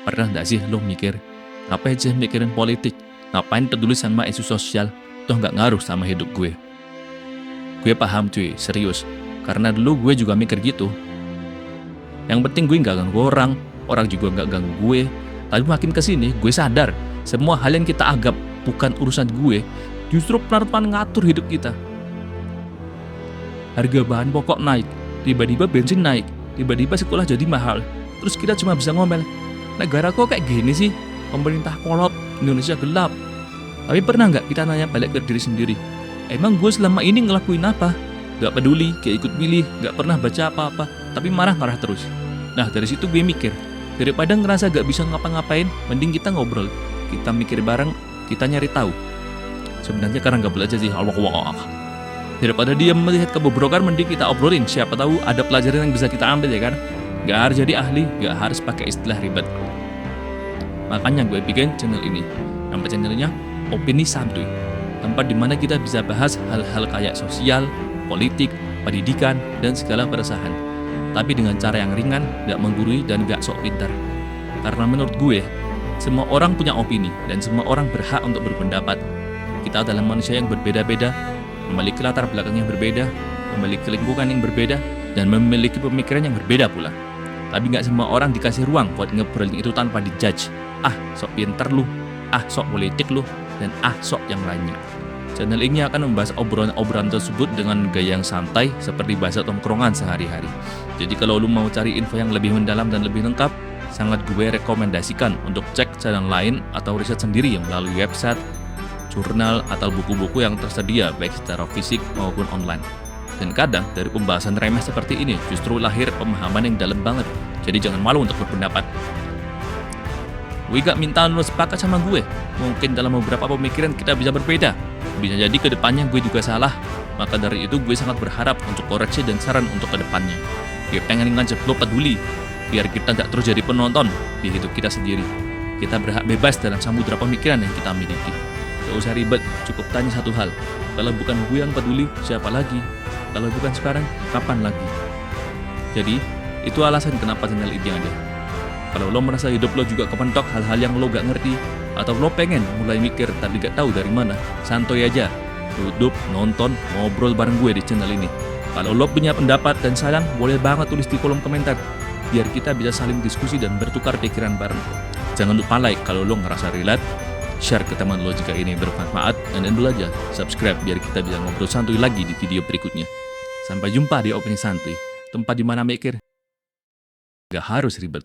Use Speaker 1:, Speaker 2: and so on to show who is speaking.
Speaker 1: Pernah nggak sih lo mikir, ngapain sih mikirin politik? Ngapain peduli sama isu sosial? Toh nggak ngaruh sama hidup gue. Gue paham cuy, serius. Karena dulu gue juga mikir gitu. Yang penting gue nggak ganggu orang juga nggak ganggu gue. Tapi makin kesini, gue sadar, semua hal yang kita anggap bukan urusan gue, justru pelan-pelan ngatur hidup kita. Harga bahan pokok naik, tiba-tiba bensin naik, tiba-tiba sekolah jadi mahal. Terus kita cuma bisa ngomel, negara kok kayak gini sih? Pemerintah kolot, Indonesia gelap. Tapi pernah nggak kita nanya balik ke diri sendiri, emang gue selama ini ngelakuin apa? Gak peduli, gak ikut milih, gak pernah baca apa-apa, tapi marah-marah terus. Nah dari situ gue mikir, daripada ngerasa gak bisa ngapa-ngapain, mending kita ngobrol, kita mikir bareng, kita nyari tahu. Sebenarnya karena gak belajar sih, Allah. Daripada dia melihat kebobrokan, mending kita obrolin, siapa tahu ada pelajaran yang bisa kita ambil ya kan. Gak harus jadi ahli, gak harus pakai istilah ribet. Makanya gue bikin channel ini. Nama channelnya Opini Santuy, tempat dimana kita bisa bahas hal-hal kayak sosial, politik, pendidikan, dan segala keresahan. Tapi dengan cara yang ringan, gak menggurui, dan gak sok pintar. Karena menurut gue, semua orang punya opini, dan semua orang berhak untuk berpendapat. Kita adalah manusia yang berbeda-beda, memiliki latar belakang yang berbeda, memiliki lingkungan yang berbeda, dan memiliki pemikiran yang berbeda pula. Tapi gak semua orang dikasih ruang buat ngobrolin itu tanpa dijudge. Ah, sok pintar lu, ah sok politik lu, dan ah sok yang lainnya. Channel ini akan membahas obrolan-obrolan tersebut dengan gaya yang santai seperti bahasa tongkrongan sehari-hari. Jadi kalau lu mau cari info yang lebih mendalam dan lebih lengkap, sangat gue rekomendasikan untuk cek channel lain atau riset sendiri yang melalui website, jurnal, atau buku-buku yang tersedia baik secara fisik maupun online. Dan kadang dari pembahasan remeh seperti ini justru lahir pemahaman yang dalam banget. Jadi jangan malu untuk berpendapat. Gue gak minta lu sepakat sama gue. Mungkin dalam beberapa pemikiran kita bisa berbeda. Bisa jadi ke depannya gue juga salah. Maka dari itu gue sangat berharap untuk koreksi dan saran untuk ke depannya. Gue pengen ngajak lo peduli. Biar kita gak terus jadi penonton di hidup kita sendiri. Kita berhak bebas dalam samudera pemikiran yang kita miliki. Gak usah ribet, cukup tanya satu hal. Kalau bukan gue yang peduli, siapa lagi? Kalau bukan sekarang, kapan lagi? Jadi, itu alasan kenapa channel ini ada. Kalau lo merasa hidup lo juga kepentok hal-hal yang lo gak ngerti, atau lo pengen mulai mikir tapi gak tahu dari mana, santuy aja. Duduk, nonton, ngobrol bareng gue di channel ini. Kalau lo punya pendapat dan saran, boleh banget tulis di kolom komentar. Biar kita bisa saling diskusi dan bertukar pikiran bareng. Jangan lupa like kalau lo ngerasa relate, share ke teman lo jika ini bermanfaat, dan dulu aja subscribe biar kita bisa ngobrol santuy lagi di video berikutnya. Sampai jumpa di Opini Santuy, tempat dimana mikir gak harus ribet.